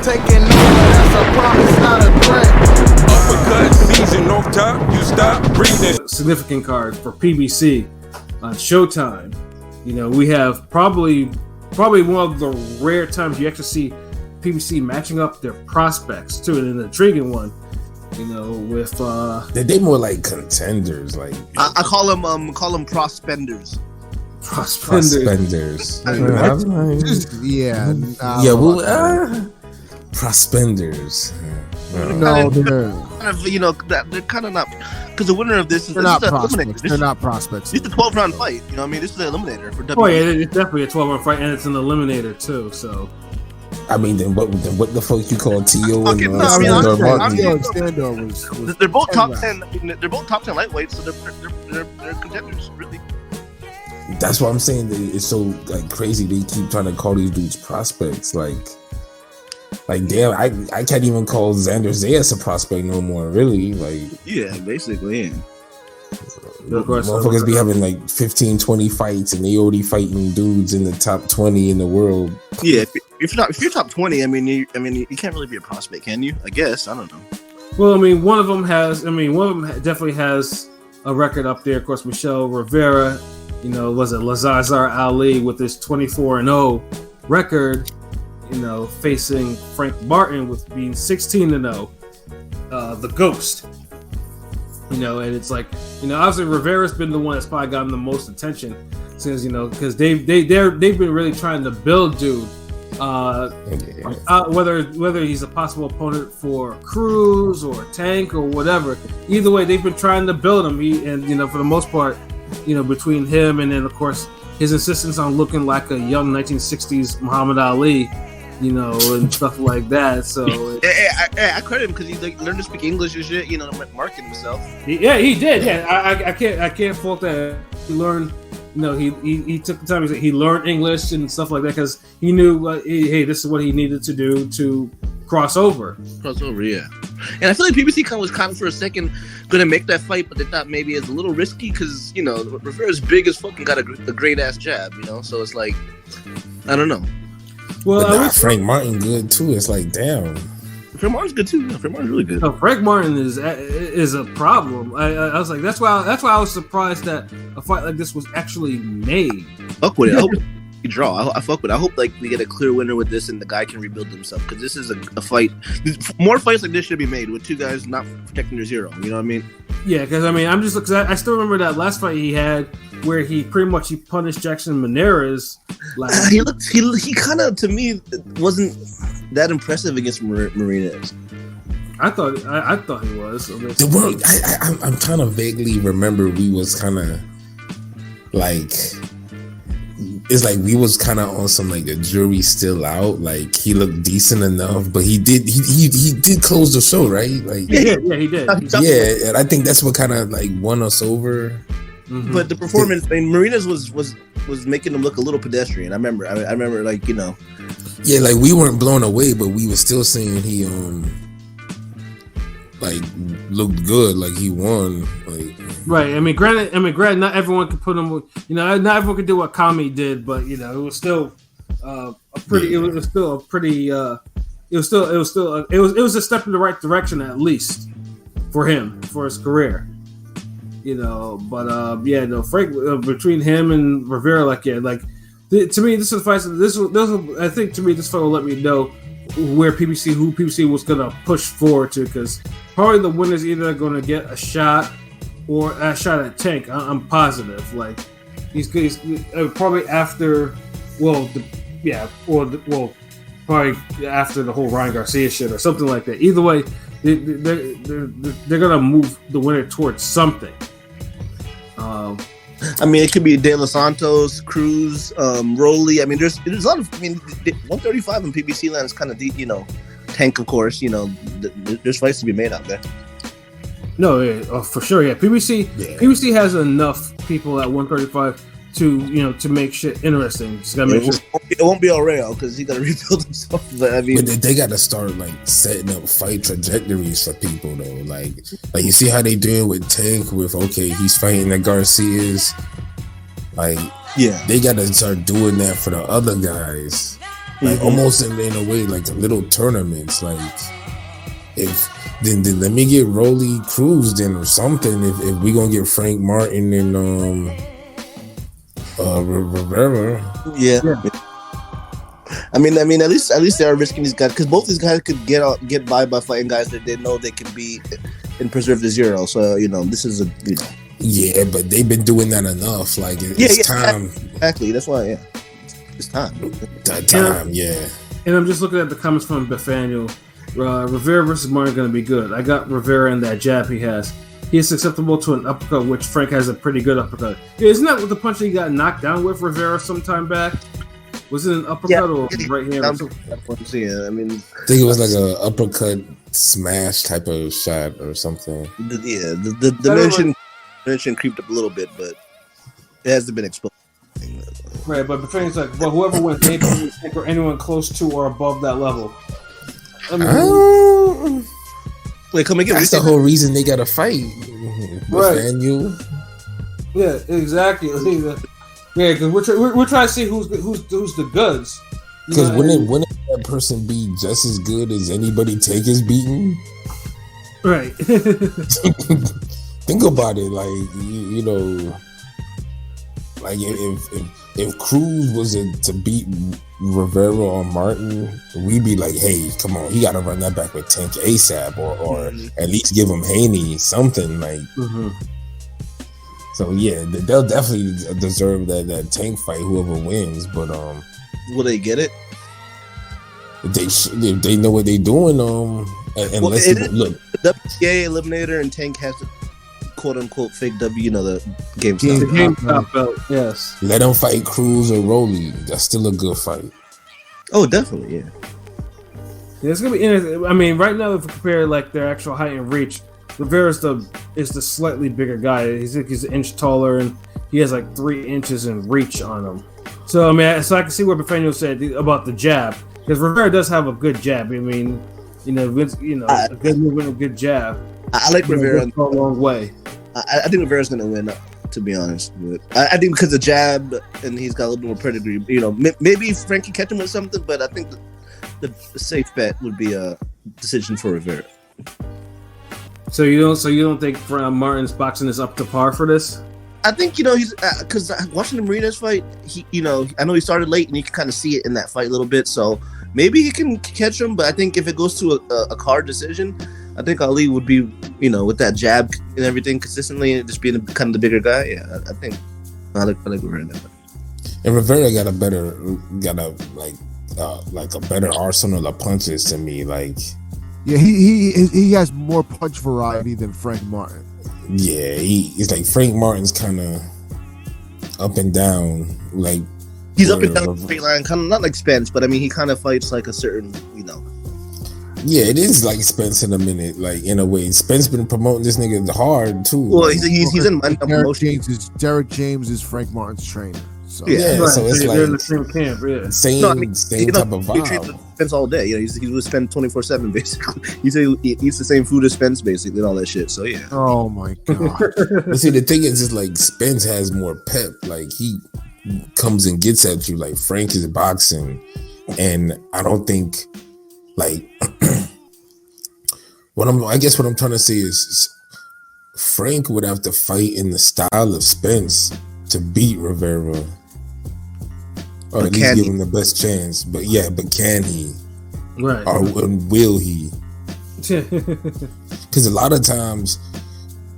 taking over, that's a promise, not a threat. Uppercut, season off top, you stop breathing. Significant card for PBC on Showtime. You know, we have probably one of the rare times you actually see PBC matching up their prospects to an intriguing one. You know, with they more like contenders. Like I call them prospenders. Prospenders. Yeah. Prospenders. No, they're kind of not, because the winner of this is they're not prospects. They're not prospects. It's a 12-round fight. You know what I mean? This is the eliminator for WWE. Oh yeah, it's definitely a 12-round fight, and it's an eliminator too. So, I mean, then what the fuck you call T.O. and Stando was they're both top 10. They're both top 10 lightweights, so they're contenders, really. That's what I'm saying. It's so like crazy. They keep trying to call these dudes prospects. Like damn, I can't even call Xander Zayas a prospect no more. Really, like yeah, basically. Yeah. Motherfuckers be having like 15, 20 fights, and they already fighting dudes in the top 20 in the world. Yeah, if you're top 20, I mean, you can't really be a prospect, can you? I guess I don't know. Well, I mean, one of them definitely has a record up there. Of course, Michel Rivera. You know, was it Lazar Ali with his 24-0 record? You know, facing Frank Martin with being 16-0, the Ghost. You know, and it's like, you know, obviously Rivera's been the one that's probably gotten the most attention since, you know, because they've been really trying to build dude. Whether he's a possible opponent for Cruz or Tank or whatever, either way, they've been trying to build him. And you know, for the most part, you know, between him and then of course his insistence on looking like a young 1960s Muhammad Ali, you know, and stuff like that. So I credit him because he learned to speak English and shit. You know, marketing himself. He did. Yeah, I can't fault that. He learned. You know, he took the time. He learned English and stuff like that because he knew, hey, this is what he needed to do to cross over. Yeah. And I feel like PBC was kind of for a second going to make that fight, but they thought maybe it's a little risky because, you know, Rivera's big as fucking got a great ass jab, you know. So it's like, I don't know. Well, Frank Martin good too. It's like, damn. Frank Martin's good too. Yeah, Frank Martin's really good. No, Frank Martin is a problem. I was like, that's why I was surprised that a fight like this was actually made. Fuck with it. I hope we draw. I fuck with it. I hope like we get a clear winner with this and the guy can rebuild himself, because this is a fight. More fights like this should be made with two guys not protecting their zero. You know what I mean? Yeah, because I mean, I still remember that last fight he had where he pretty much punished Jackson Maneras. Like he kind of, to me, wasn't that impressive against Marinez. I thought he was. I'm trying to vaguely remember we was kind of like, it's like we was kind of on some like the jury still out. Like he looked decent enough, but he did close the show, right? Like yeah, he did. Yeah, and I think that's what kind of like won us over. Mm-hmm. But the performance, I mean, Marinez was making him look a little pedestrian. I remember, like, you know. Yeah, like we weren't blown away, but we were still saying he like looked good, like he won. Like right. I mean, granted, not everyone could put him. You know, not everyone could do what Kami did, but you know, it was still a step in the right direction at least for him, for his career. You know, but Frank, between him and Rivera, to me, this is fight. I think to me, this fight will let me know who PBC was gonna push forward to, because probably the winner's either gonna get a shot or a shot at Tank. I'm positive. Like he's probably after, probably after the whole Ryan Garcia shit or something like that. Either way, they're gonna move the winner towards something. I mean, it could be De Los Santos, Cruz, Rowley. I mean, there's a lot of. I mean, 135 in PBC land is kind of deep. You know, Tank, of course. You know, there's fights to be made out there. No, yeah, for sure. Yeah, PBC has enough people at 135 to make shit interesting. It won't be Aureo because he got to rebuild himself. But I mean, they got to start like setting up fight trajectories for people though. Like you see how they do it with Tank. With he's fighting the Garcias. Like they got to start doing that for the other guys. like almost in a way like a little tournaments. Like if then let me get Rolly Cruz then or something. If we gonna get Frank Martin and Rivera. Yeah. I mean, at least they are risking these guys because both these guys could get by fighting guys that they know they can beat and preserve the zero. So this is a Yeah, but they've been doing that enough. Like it's time. Exactly. That's why. It's time. Time. Yeah. And I'm just looking at the comments from Bethaniel. Rivera versus Martin going to be good. I got Rivera and that jab he has. He is susceptible to an uppercut, which Frank has a pretty good uppercut. Yeah, isn't that what the punch he got knocked down with Rivera some time back? Was it an uppercut or right hand? Yeah, I mean, I think it was like a uppercut smash type of shot or something. The dimension creeped up a little bit, but it hasn't been exposed. Right, but Bethaniel's like, well, whoever wins, they can or anyone close to or above that level. I mean, wait, come again. That's the whole reason they got to fight. Right. Daniel. Yeah, exactly. Yeah, because we're trying to see who's the goods. Because wouldn't that person be just as good as anybody Tank is beating? Right. Think about it, like like if Cruz was to beat Rivera or Martin, we'd be like, hey, come on, he got to run that back with Tank ASAP, or at least give him Haney something like. Mm-hmm. So yeah, they'll definitely deserve that Tank fight, whoever wins. But will they get it? If they know what they're doing. Unless look, the WTA Eliminator and Tank has to quote unquote fake W. The GameStop. The GameStop belt. Yes. Let them fight Cruz or Rolly. That's still a good fight. Oh, definitely, yeah. Yeah, it's gonna be interesting. I mean, right now, if we compare like their actual height and reach, Rivera is the slightly bigger guy. He's an inch taller and he has like 3 inches in reach on him. So I mean, I can see what Bethaniel said about the jab, because Rivera does have a good jab. I mean, a good movement, a good jab. I like Rivera a long way. I think Rivera's gonna win, to be honest. But I think because of jab and he's got a little bit more pedigree. Maybe Frank can catch him with something, but I think the safe bet would be a decision for Rivera. So you don't think Martin's boxing is up to par for this? I think he's because watching the Marinas fight, I know he started late and you can kind of see it in that fight a little bit. So maybe he can catch him, but I think if it goes to a card decision, I think Ali would be with that jab and everything consistently and just being kind of the bigger guy. Yeah, I think I like Rivera now. And Rivera got a better arsenal of punches to me, like. Yeah, he has more punch variety than Frank Martin. Yeah, he's like Frank Martin's kind of up and down, like he's up and down the straight line, kind of not like Spence, but I mean he kind of fights like a certain, Yeah, it is like Spence in a minute, like in a way. Spence been promoting this nigga hard too. Well, he's in my promotion. Derek James is Frank Martin's trainer. So. Yeah, right. So it's they're like in the same camp. Yeah, same type of He treats vibe. Spence all day. He would spend 24/7 basically. He eats the same food as Spence basically and all that shit. So yeah. Oh my god. But see, the thing is like Spence has more pep. Like he comes and gets at you. Like Frank is boxing, and I don't think like what I'm trying to say is Frank would have to fight in the style of Spence to beat Rivera. Or at least give him the best chance. But can he? Right. Or will he? Because a lot of times,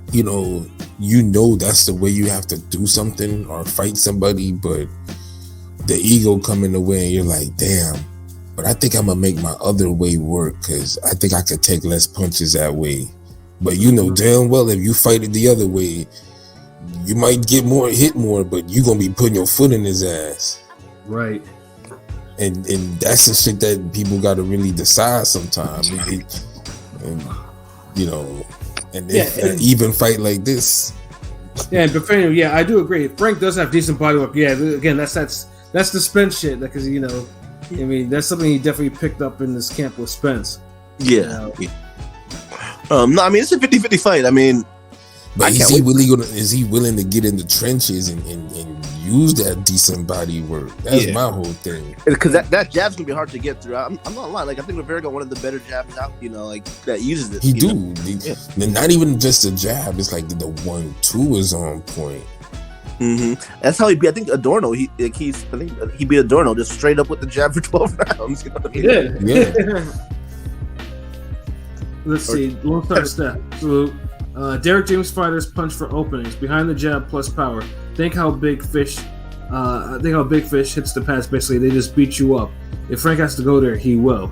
that's the way you have to do something or fight somebody, but the ego come in the way and you're like, damn, but I think I'm going to make my other way work because I think I could take less punches that way. But damn well if you fight it the other way, you might get hit more, but you're going to be putting your foot in his ass. Right. And that's the shit that people got to really decide sometimes. An even fight like this. Yeah, but Bethaniel, I do agree. Frank does have decent body work. Yeah, again, that's the Spence shit because that's something he definitely picked up in this camp with Spence. Yeah. No, I mean it's a 50-50 fight. I mean, But is he willing to get in the trenches and use that decent body work? That's my whole thing. Because that jab's gonna be hard to get through. I'm not lying. Like I think Rivera got one of the better jabs out. Like that uses it. He do. Not even just a jab. It's like the 1-2 is on point. Mm-hmm. That's how he beat. I think Adorno. I think he beat Adorno just straight up with the jab for 12 rounds. You know what I mean? He did. Yeah. Let's see. Lone Star step. So, Derek James fighters punch for openings behind the jab plus power. Think how big fish hits the pads. Basically, they just beat you up. If Frank has to go there, he will.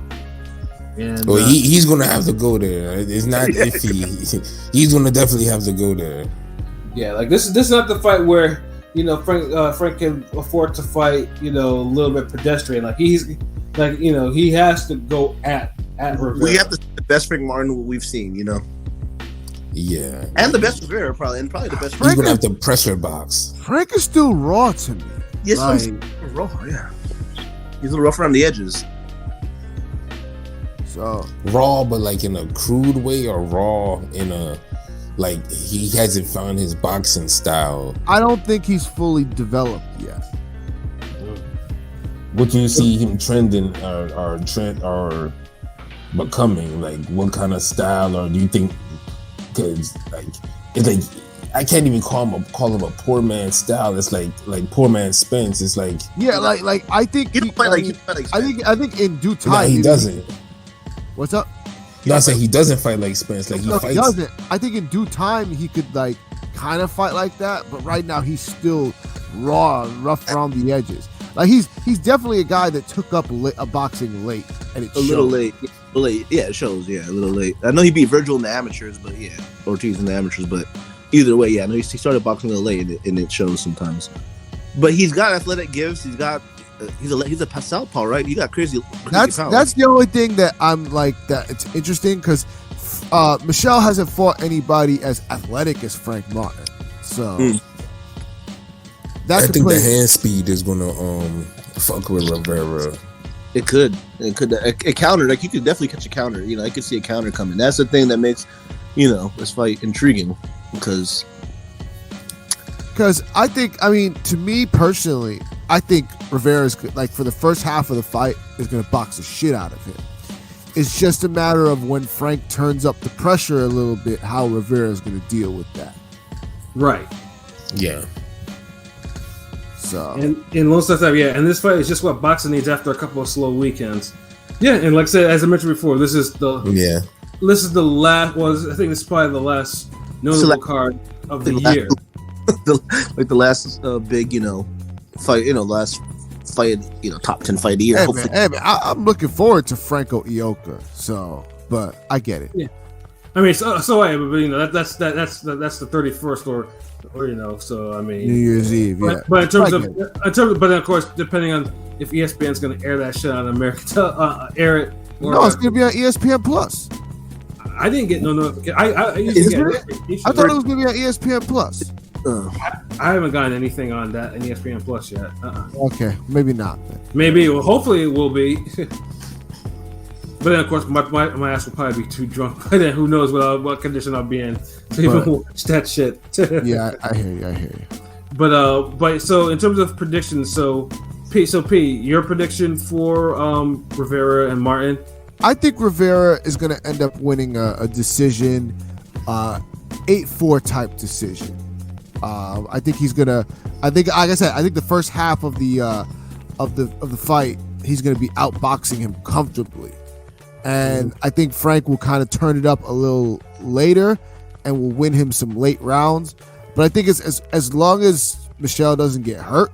And he's gonna have to go there. It's not if he's gonna definitely have to go there. Yeah, like this is not the fight where Frank can afford to fight a little bit pedestrian. Like he has to go at Rivera. We have the best Frank Martin we've seen. Yeah, and the best Rivera probably the best. He's gonna have to pressure box. Frank is still raw to me. Yes, raw. Yeah, he's a little rough around the edges. So raw, but like in a crude way, or raw in a like he hasn't found his boxing style. I don't think he's fully developed yet. What do you see him trending or becoming? Like what kind of style, or do you think? Because it's like I can't even call him a poor man's style. It's like poor man's Spence. It's like like I think he don't fight like I think in due time he doesn't. What's up? I say he doesn't fight like Spence. Like he doesn't. I think in due time he could like kind of fight like that, but right now he's still raw and rough around the edges. Like he's definitely a guy that took up a boxing late, and it little late. Yeah, it shows. Yeah, a little late. I know he beat Virgil in the amateurs, but Ortiz in the amateurs. But either way, I know he started boxing a little late, and it shows sometimes. But he's got athletic gifts. He's got. He's a southpaw, right? You got crazy power. That's the only thing that I'm like that it's interesting because Michel hasn't fought anybody as athletic as Frank Martin, so I think the hand speed is gonna fuck with Rivera. It could a counter, like you could definitely catch a counter. I could see a counter coming. That's the thing that makes this fight intriguing because I think, to me personally, I think Rivera's like for the first half of the fight is going to box the shit out of him. It's just a matter of when Frank turns up the pressure a little bit, how Rivera is going to deal with that. Right. Yeah. So and Lone Star Step, and this fight is just what boxing needs after a couple of slow weekends. Yeah, and like I said, as I mentioned before, this is the last. Well, I think this is probably the last notable card of the year. the last big, fight, last fight, top 10 fight of the year. Hey man, I'm looking forward to Franco Ioka. So, but I get it. Yeah, but that's the 31st or so New Year's Eve. Yeah, but in terms of, but of course, depending on if ESPN's going to air that shit on America, air it. No, it's going to be on ESPN Plus. I didn't get no notification. I thought it was going to be on ESPN Plus. I haven't gotten anything on that in ESPN Plus yet. Okay, maybe not. Maybe. Well, hopefully it will be. But then, of course, my ass will probably be too drunk. By then, who knows what condition I'll be in to even watch that shit. Yeah, I hear you. But so in terms of predictions, P, your prediction for Rivera and Martin? I think Rivera is going to end up winning a decision, 8-4 type decision. I think he's gonna. I think, like I said, I think the first half of the fight, he's gonna be outboxing him comfortably, and I think Frank will kind of turn it up a little later, and will win him some late rounds. But I think as long as Michel doesn't get hurt,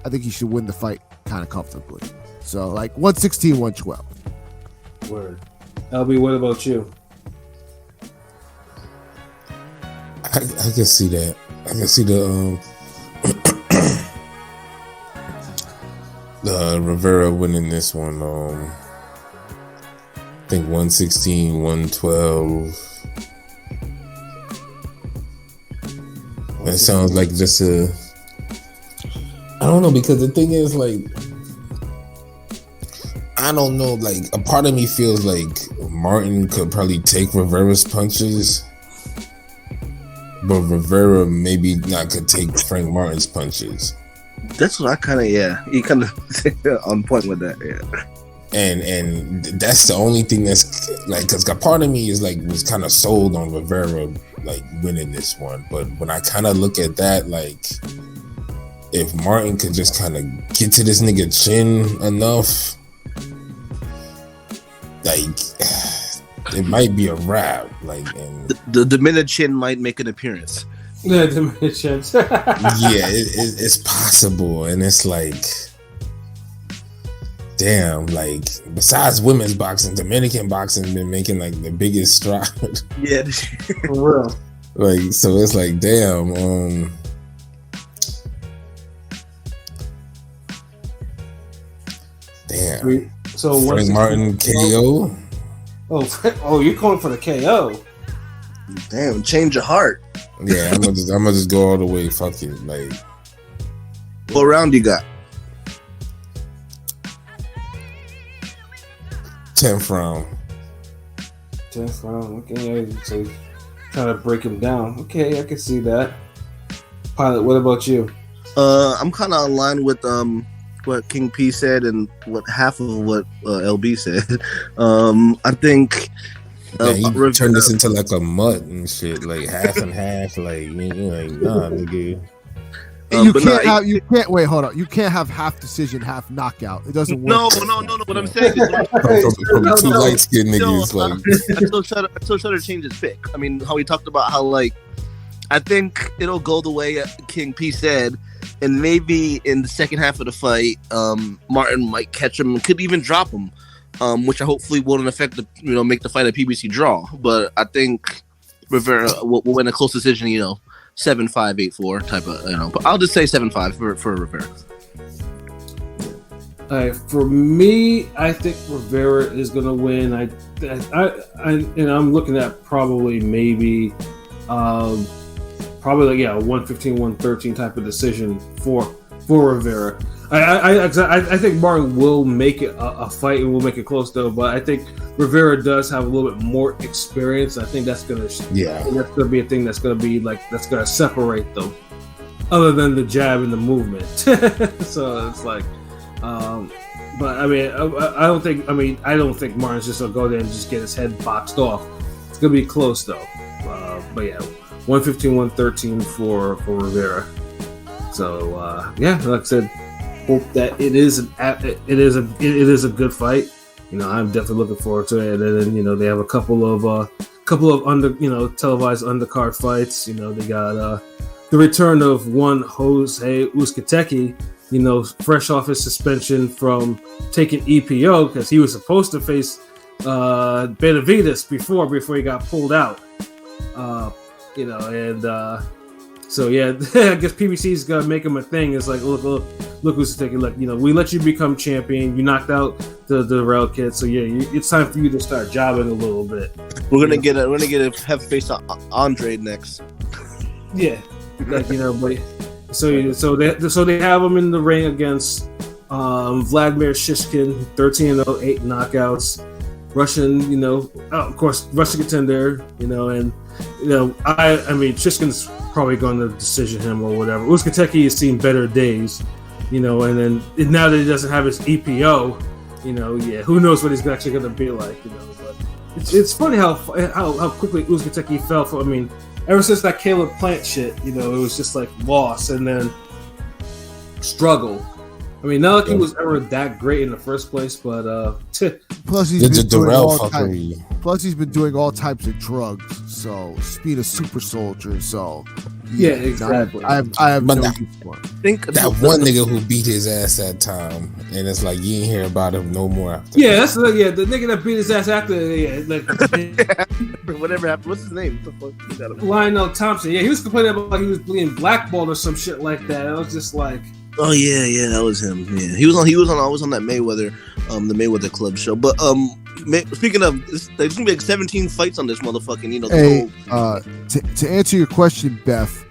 I think he should win the fight kind of comfortably. So like 116, 112. Word. LB, what about you? I can see that. I can see the Rivera winning this one. I think 116, 112. That sounds like just I don't know, because the thing is, like, I don't know, like, a part of me feels like Martin could probably take Rivera's punches. but Rivera maybe not could take Frank Martin's punches. That's what I kind of he kind of on point with that. Yeah. And that's the only thing that's like, because part of me is like was kind of sold on Rivera like winning this one, but when I kind of look at that, like if Martin could just kind of get to this nigga chin enough, like it might be a wrap. Like, and The minute Chin might make an appearance. Yeah, dimensions. it's possible, and it's like, damn, like besides women's boxing, Dominican boxing been making like the biggest stride. Yeah, For real. Like, so it's like, damn, damn. So Frank Martin KO. Oh, you're calling for the KO? damn, change your heart. Yeah, I'm gonna just go all the way. Fuck it, like. What round you got? 10th round. 10th round. Okay, yeah, so trying to break him down. Okay, I can see that. Pilot, what about you? I'm kind of aligned with what King P said and what half of what LB said. I think Yeah, he turned this into like a mutt and shit, like half and half. Like, you like, nah, nigga. You can't wait. Hold on. You can't have half decision, half knockout. It doesn't work. No. What I'm saying is, From two light skinned niggas, like. I still try to change his pick. I mean, how he talked about how like, I think it'll go the way King P said, and maybe in the second half of the fight, Martin might catch him and could even drop him, which I hopefully won't affect make the fight a PBC draw. But I think Rivera will win a close decision. 7-5, 8-4 type of, but I'll just say 7-5 for Rivera. For me, I think Rivera is going to win. And I'm looking at probably maybe, probably like, 115, 113 type of decision for Rivera. I think Martin will make it a fight and will make it close though, but I think Rivera does have a little bit more experience. I think that's gonna be a thing that's gonna separate them, other than the jab and the movement. So it's like, but I mean, I don't think Martin's just gonna go there and just get his head boxed off. It's gonna be close though. But yeah, 115, 113 for Rivera. So like I said, hope that it is a good fight. I'm definitely looking forward to it. And then they have a couple of televised undercard fights. They got the return of one Jose Uzcategui, fresh off his suspension from taking EPO because he was supposed to face Benavides before he got pulled out. So yeah, I guess PBC's gonna make him a thing. It's like, look who's taking. Look, we let you become champion. You knocked out the Rail kid, so yeah, it's time for you to start jobbing a little bit. We're gonna have face Andre next. Yeah, like but so they have him in the ring against Vladimir Shishkin, 13-0, 8 knockouts, Russian, of course, Russian contender, and I mean Shishkin's probably going to decision him or whatever. Uzcategui has seen better days, and then now that he doesn't have his EPO, who knows what he's actually going to be like, But it's funny how quickly Uzcategui fell for. I mean, ever since that Caleb Plant shit, it was just like loss and then struggle. I mean, not like he was ever that great in the first place, but plus he's been doing all types of drugs. So speed of super soldier. So yeah, exactly. I have no use for it. Think that one nigga who beat his ass that time, and it's like you ain't hear about him no more after. Yeah, that's the nigga that beat his ass after. Yeah, like whatever happened. What's his name? What the fuck? Lionel Thompson. Yeah, he was complaining about he was being blackballed or some shit like that. I was just like. Oh yeah, that was him. Yeah, he was on that Mayweather, the Mayweather Club show. But speaking of, there's gonna be like 17 fights on this motherfucking. To answer your question, Beth,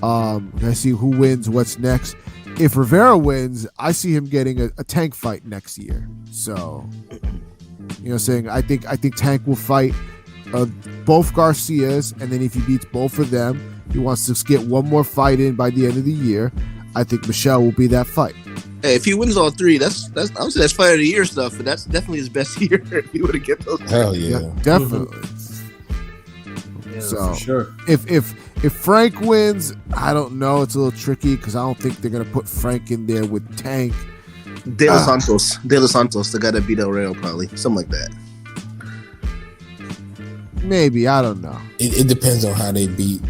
I see who wins. What's next? If Rivera wins, I see him getting a Tank fight next year. So, saying I think Tank will fight both Garcias, and then if he beats both of them, He wants to get one more fight in by the end of the year. I think Michel will be that fight. Hey, if he wins all three, that's obviously that's fight of the year stuff, but that's definitely his best year if he would have get those. Hell yeah. Definitely. Yeah, So for sure. if Frank wins, I don't know. It's a little tricky because I don't think they're gonna put Frank in there with Tank. De Los Santos, the guy that beat El Rey, probably something like that. Maybe, I don't know. It depends on how they beat,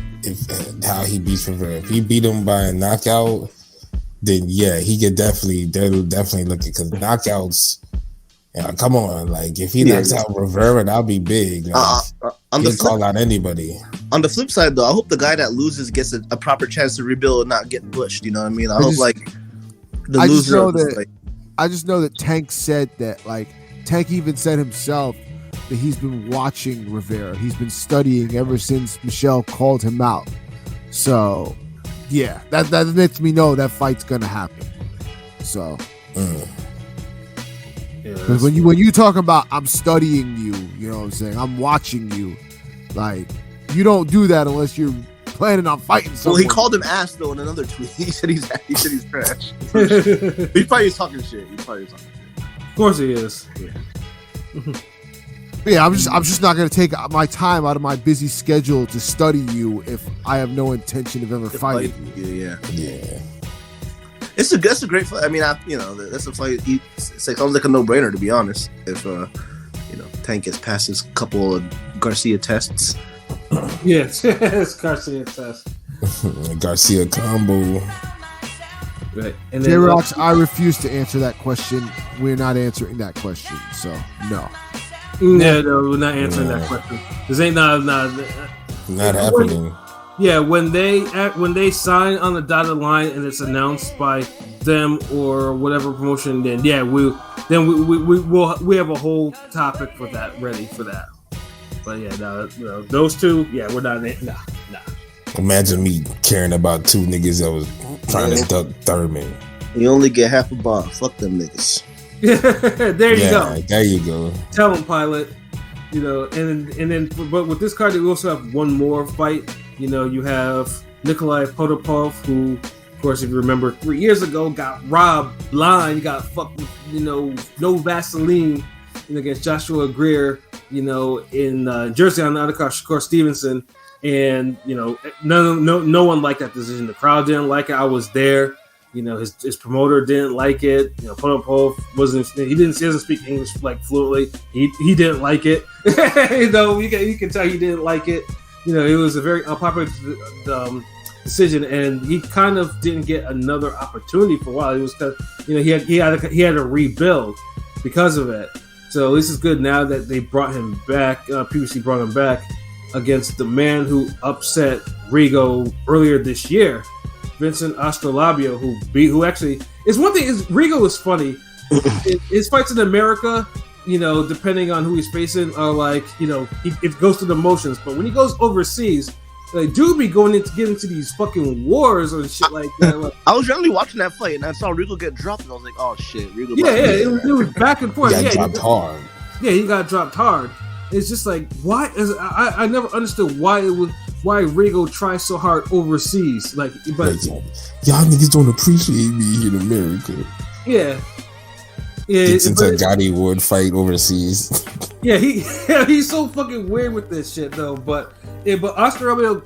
how he beats Rivera. If he beat him by a knockout, then yeah, they'll definitely look at, because knockouts. Yeah, come on, like if he knocks out Rivera, that'll be big. Like, he'll call out anybody. On the flip side, though, I hope the guy that loses gets a proper chance to rebuild and not get bushed. You know what I mean? I hope the loser. I just know that Tank said that. Like Tank even said himself that he's been watching Rivera. He's been studying ever since Michel called him out. So, yeah, that lets me know that fight's gonna happen. So, because when you talk about I'm studying you, you know what I'm saying? I'm watching you. Like, you don't do that unless you're planning on fighting someone. Well, he called him ass though in another tweet. He said he's trash. He probably is talking shit. Of course he is. Yeah, I'm just not gonna take my time out of my busy schedule to study you if I have no intention of ever fighting you. Yeah. It's a great fight. I mean, that's a fight. It sounds like a no-brainer, to be honest. If Tank gets past his couple of Garcia tests. Yeah, it's Garcia test. Garcia combo. Right. And J-Rocks, I refuse to answer that question. We're not answering that question, so no. No, we're not answering that question. This ain't not happening. Yeah, when they sign on the dotted line and it's announced by them or whatever promotion, then yeah, we have a whole topic for that ready for that. But yeah, no, those two, yeah, we're not. Nah. Imagine me caring about two niggas that was trying to duck Thurman. You only get half a bar. Fuck them niggas. There you go. There you go. Tell them, Pilot. And then, but with this card, we also have one more fight. You have Nikolai Potapov, who, of course, if you remember, 3 years ago, got robbed blind, got fucked with, no Vaseline, against Joshua Greer, in Jersey on the undercard, Shakur Stevenson. And, no one liked that decision. The crowd didn't like it. I was there. His promoter didn't like it. Potapov he doesn't speak English like fluently. He didn't like it. You can tell he didn't like it. It was a very unpopular decision, and he kind of didn't get another opportunity for a while. It was because he had to rebuild because of it. So this is good now that they brought him back. PBC brought him back against the man who upset Rigo earlier this year, Vincent Astrolabio, who actually is one thing is Rigo is funny. His fights in America, depending on who he's facing, are like, it goes through the motions. But when he goes overseas, like, dude be getting into these fucking wars and shit like that. Like, I was randomly watching that fight and I saw Rigo get dropped and I was like, oh shit, Rigo. It was back and forth. He got dropped hard. Yeah, he got dropped hard. It's just like, why? I never understood why Rigo tries so hard overseas. But y'all niggas don't appreciate me here in America. Yeah. Gets into a Gotti Wood fight overseas. Yeah, he's so fucking weird with this shit though. But Australia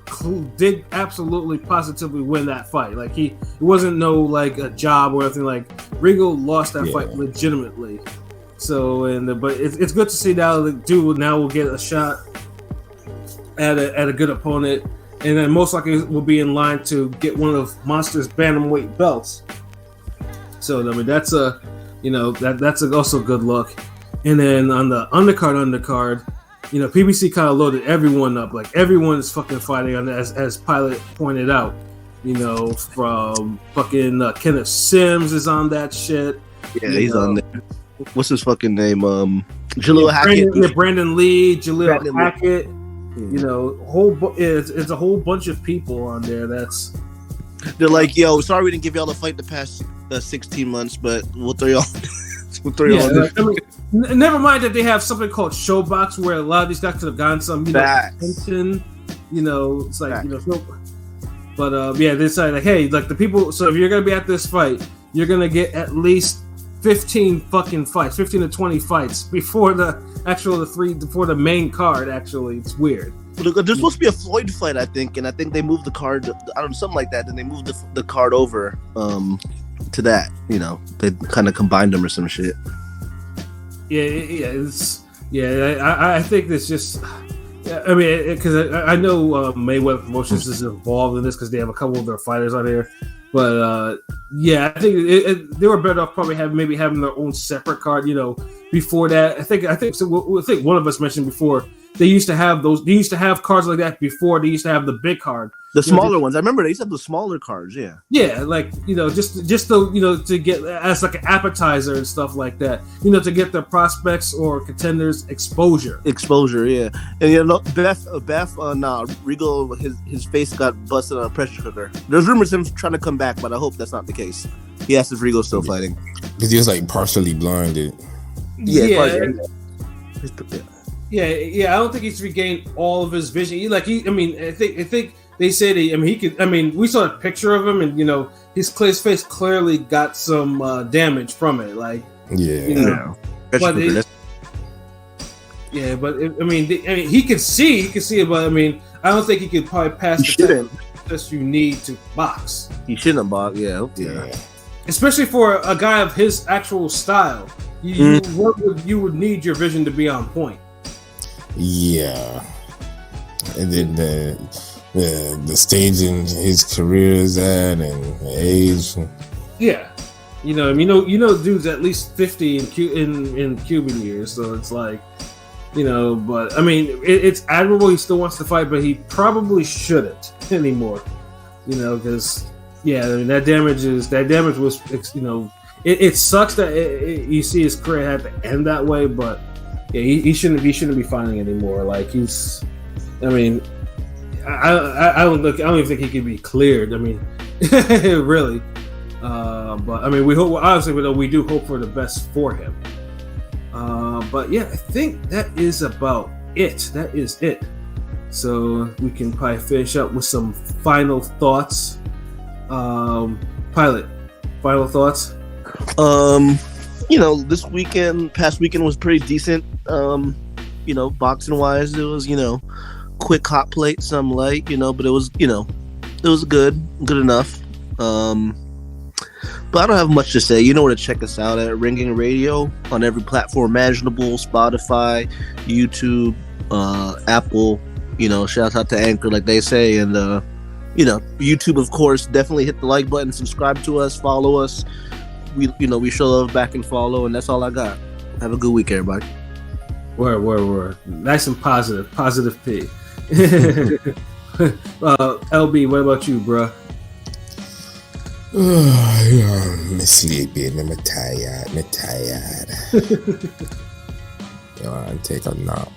did absolutely positively win that fight. Like it wasn't no like a job or anything. Like Rigo lost that fight legitimately. So but it's good to see now the dude will get a shot at a good opponent, and then most likely will be in line to get one of Monster's bantamweight belts. So I mean that's that's also good luck. And then on the undercard, PBC kind of loaded everyone up. Like everyone's fucking fighting on as Pilot pointed out. From fucking Kenneth Sims is on that shit. Yeah, he's on there. What's his fucking name? Jaleel Hackett. Brandon Lee, Jaleel Hackett. It's a whole bunch of people on there. They're like, yo, sorry we didn't give y'all the fight the past 16 months, but we'll throw y'all. Never mind that they have something called Showbox where a lot of these guys could have gotten some, attention. It's like, But yeah, they decided like, hey, like the people. So if you're gonna be at this fight, you're gonna get at least 15 fucking fights, 15 to 20 fights before before the main card. Actually, it's weird. There's supposed to be a Floyd fight, I think, and I think they moved the card. I don't know, something like that. Then they moved the card over to that. You know, they kind of combined them or some shit. I think it's just. I mean, because I know Mayweather Promotions is involved in this because they have a couple of their fighters on here. But I think they were better off probably having their own separate card. You know, before that, I think one of us mentioned before they used to have those. They used to have cards like that before. They used to have the big card, the smaller ones. I remember they used to have the smaller cards. Yeah. Yeah, like just to get as like an appetizer and stuff like that. You know, to get the prospects or contenders exposure. Yeah. And Beth, Regal, his face got busted on a pressure cooker. There's rumors of him trying to come back, but I hope that's not the case. He asked if Regal's still fighting because he was like partially blinded. Yeah. I don't think he's regained all of his vision. I think they said he could. I mean, we saw a picture of him, and his face clearly got some damage from it. Like, but he can see it, but I mean, I don't think he could probably pass the test you need to box. He shouldn't box. Yeah. Especially for a guy of his actual style, you would need your vision to be on point. Yeah, and then the stage in his career is at and age. Yeah, dude's at least 50 in Cuban years, so it's like, But I mean, it's admirable he still wants to fight, but he probably shouldn't anymore. Because that damage was it sucks that you see his career had to end that way, but. Yeah, he shouldn't be fighting anymore. Like he's, I mean, I don't even think he could be cleared. I mean, really. But I mean, we do hope for the best for him. But yeah, I think that is about it. That is it. So we can probably finish up with some final thoughts. Pilot, final thoughts. This past weekend was pretty decent. Boxing wise, it was, quick hot plate, some light, but it was, it was good enough. But I don't have much to say. You know where to check us out at Ringing Radio on every platform imaginable, Spotify, YouTube, Apple, shout out to Anchor, like they say. And, YouTube, of course, definitely hit the like button, subscribe to us, follow us. We show love back and follow, and that's all I got. Have a good week, everybody. Word. Nice and positive P. LB, what about you, bro? I'm sleepy. I'm tired. I take a nap.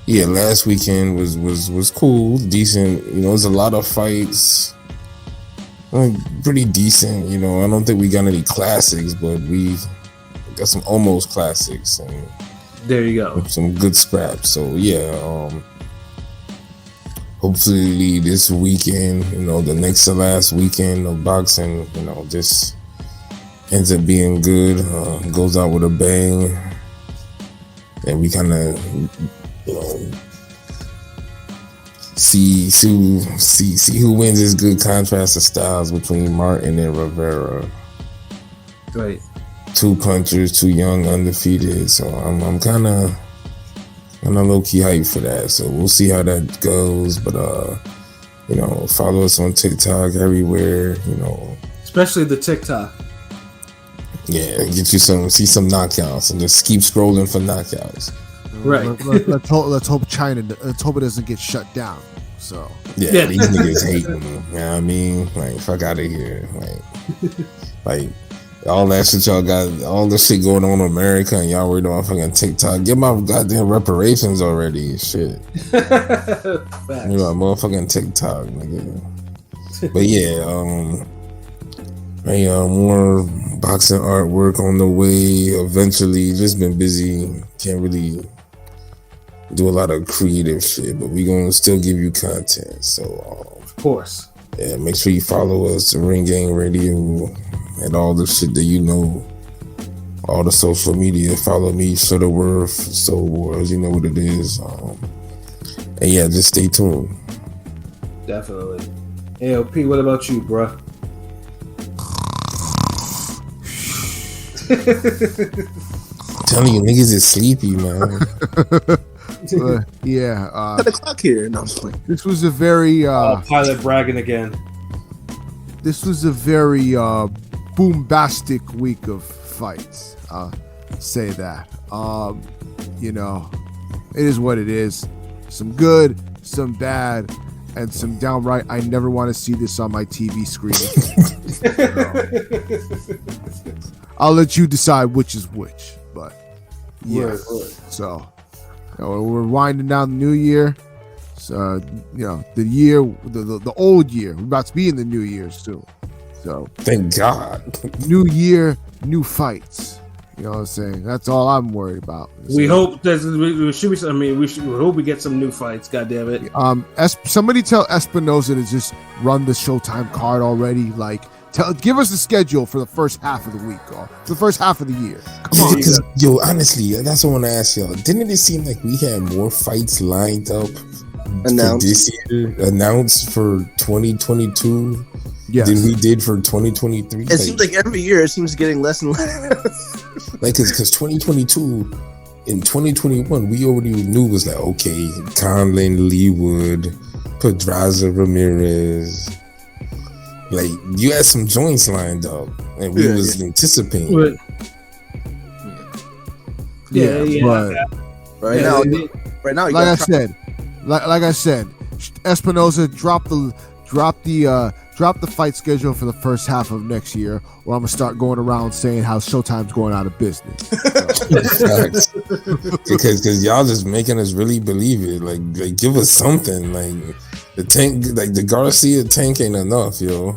Yeah, last weekend was cool, decent. It was a lot of fights. Pretty decent. I don't think we got any classics, but we got some almost classics, and there you go. Some good scraps. So yeah, hopefully this weekend, the next to last weekend of boxing, just ends up being good. Goes out with a bang, and we kind of. See who wins this good contrast of styles between Martin and Rivera. Right. Two punchers, too young, undefeated. So I'm kind of low key hyped for that. So we'll see how that goes. But follow us on TikTok everywhere. Especially the TikTok. Yeah, get you see some knockouts, and just keep scrolling for knockouts. Right. Let's hope let's hope it doesn't get shut down. So yeah. These niggas hating. You know what I mean? Like, fuck out of here. Like all that shit y'all got, all this shit going on in America, and y'all worried about fucking TikTok. Get my goddamn reparations already. Shit. You know, motherfucking TikTok, nigga. But yeah, more boxing artwork on the way eventually. Just been busy. Can't really do a lot of creative shit, but we gonna still give you content. So Of course. yeah, make sure you follow us, the Ring Gang Radio, and all the shit that you know. All the social media. Follow me, Shutterworth, Soul Wars. You know what it is. And yeah, just stay tuned. Definitely. Hey, P, what about you, bruh? I'm telling you, niggas is sleepy, man. Yeah. 10 o'clock here. No, I'm just playing. This was a very Pilot bragging again. this was a very boombastic week of fights. Say that. You know, it is what it is. Some good, some bad, and some downright I never want to see this on my TV screen. I'll let you decide which is which, but yeah. Right. So we're winding down the new year. So the year, the old year. We're about to be in the new year soon. So Thank God. new year, new fights. You know what I'm saying? That's all I'm worried about. We hope that we should be. I mean, we hope we get some new fights. God damn it! Somebody tell Espinosa to just run the Showtime card already. Like, give us the schedule for the first half of the week or the first half of the year. Come on. Because, yo, honestly, that's what I want to ask y'all. Didn't it seem like we had more fights lined up Announced. for this year, announced for 2022 Yes. than we did for 2023? It seems like every year it seems getting less and less. Like, because 2022, in 2021, we already knew was like, okay, Conlon, Leewood, Pedraza, Ramirez. Like, you had some joints lined up, and we was anticipating. But, yeah. But Right now, you like gotta I said, Espinosa drop the fight schedule for the first half of next year, or I'm gonna start going around saying how Showtime's going out of business. because y'all just making us really believe it. Like give us something. Like the tank, like the Garcia tank ain't enough, yo.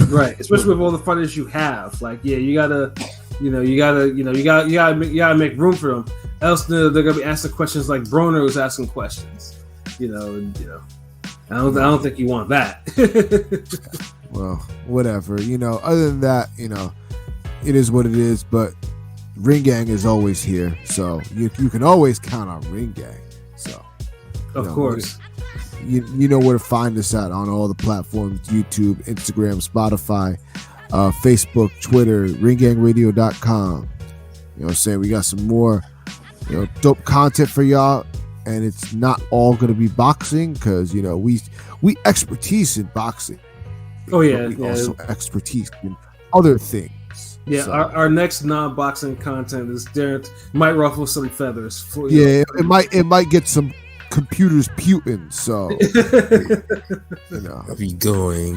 Right, especially with all the fighters you have. Like, yeah, you gotta make room for them. Else they're gonna be asking questions like Broner was asking questions. I don't think you want that. Well, whatever. Other than that, it is what it is. But Ring Gang is always here, so you can always count on Ring Gang. So, Of course. You know where to find us at on all the platforms: YouTube, Instagram, Spotify, Facebook, Twitter, ringgangradio.com. You know what I'm saying? We got some more, dope content for y'all, and it's not all going to be boxing because, we expertise in boxing. Oh, yeah. But we also expertise in other things. Yeah, So, our next non-boxing content is Darren might ruffle some feathers. it might get some computers putin. So, I'll be going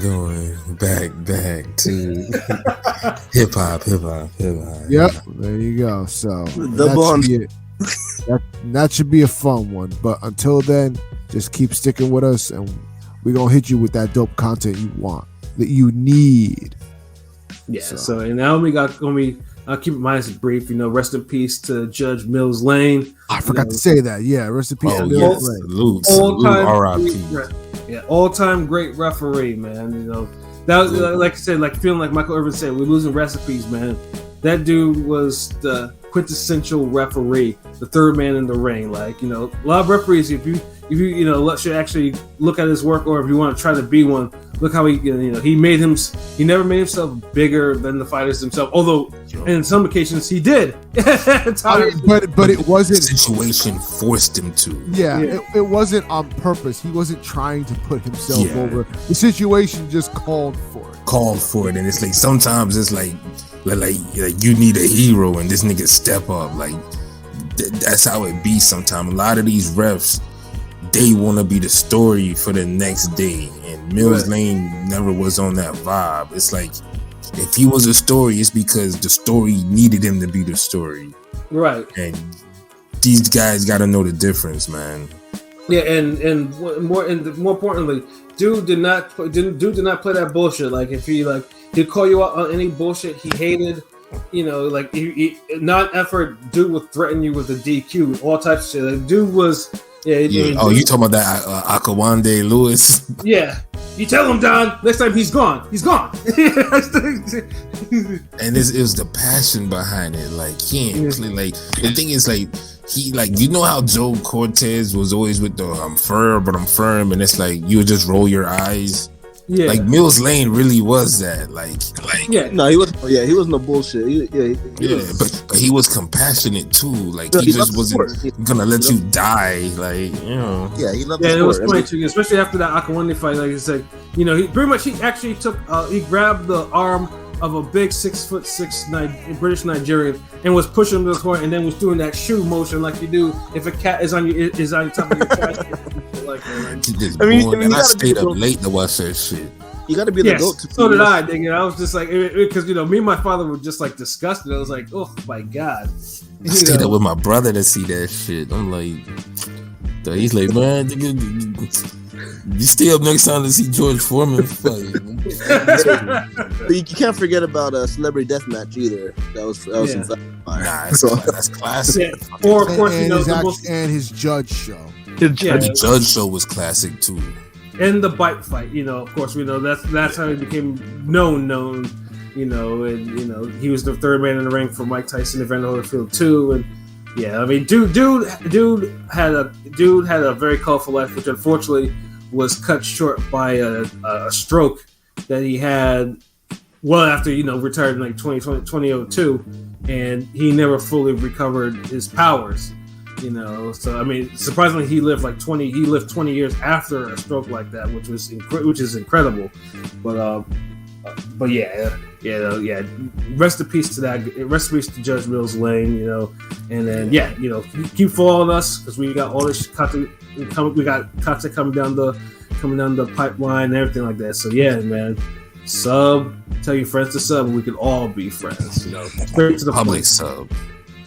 back to hip hop. Yep, there you go. So The bond. that should be a fun one. But until then, just keep sticking with us, and we're gonna hit you with that dope content you want, that you need. Yeah. So and now I'll keep my brief. Rest in peace to Judge Mills Lane. I forgot to say that. Yeah, rest in peace. Oh to yeah, Mills Lane. All-time R.I.P. all-time great referee, man. That was like I said, like feeling like Michael Irvin said, we're losing recipes, man. That dude was the quintessential referee, the third man in the ring. Like, a lot of referees, if you should actually look at his work, or if you want to try to be one, look how he never made himself bigger than the fighters themselves. Although in some occasions he did. But it wasn't. The situation forced him to. Yeah. It wasn't on purpose. He wasn't trying to put himself over. The situation just called for it. And it's like sometimes it's like you need a hero, and this nigga step up. Like that's how it be. Sometimes a lot of these refs, they want to be the story for the next day, and Mills Lane never was on that vibe. It's like if he was a story, it's because the story needed him to be the story. Right. And these guys got to know the difference, man. Yeah, and more importantly, dude did not play that bullshit. Like if he'd call you out on any bullshit he hated, you know, like not effort. Dude would threaten you with a DQ, all types of shit. Like, dude was. Yeah. Oh, you talking about that Akawande Lewis? Yeah. You tell him, Don. Next time he's gone. He's gone. And it was the passion behind it. Like he ain't play, like the thing is like he like you know how Joe Cortez was always with the I'm firm, and it's like you would just roll your eyes. Yeah. Like Mills Lane really was that. Like yeah. No, he wasn't. Yeah, he wasn't no bullshit. but he was compassionate too. Like No, he he just loved the wasn't sport. gonna let you die. Like Yeah, he loved Yeah, the it was sport. funny too, especially after that Akawande fight. Like it's like, you know, he actually took he grabbed the arm of a big 6'6" British Nigerian and was pushing him to the corner, and then was doing that shoe motion like you do if a cat is on top of your chest. Like that. I stayed up late to watch that shit. You got to be the goat. So did I, nigga. I was just like, because you know, me and my father were just like disgusted. I was like, oh my god. I stayed up with my brother to see that shit. I'm like, he's like, man, you stay up next time to see George Foreman fight. But you can't forget about a Celebrity Deathmatch either. That was some fucking fire. Nah, that's classic. Yeah. Or of course, and, you know, and his judge show. The Judge show was classic too. And the bite fight, you know, of course, we know that's how he became known, you know, and you know he was the third man in the ring for Mike Tyson, Evander Holyfield too, and yeah, I mean, dude had a very colorful life, which unfortunately was cut short by a stroke that he had well after, you know, retired in like 2002, and he never fully recovered his powers. You know, so I mean, surprisingly, he lived 20 years after a stroke like that, which is incredible. But yeah. Rest in peace to that. Rest in peace to Judge Mills Lane. You know, and then you know, keep following us because we got all this content. We got content coming down the pipeline and everything like that. So yeah, man, tell your friends to sub, and we can all be friends. You know, straight to the public point. sub.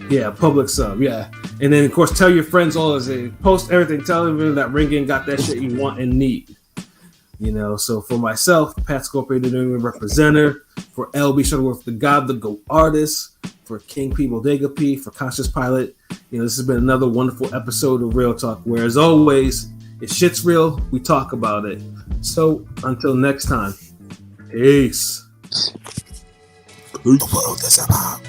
Yeah, public sub, yeah. And then, of course, tell your friends all this. Post everything. Tell them that Ring Gang got that shit you want and need. You know, so for myself, Pat Scorpion, the New England representative, for LB Shuttleworth, the God, the GOAT artist, for King P, Bodega P, for Conscious Pilot, you know, this has been another wonderful episode of Real Talk, where, as always, if shit's real, we talk about it. So, until next time, peace. The world is about.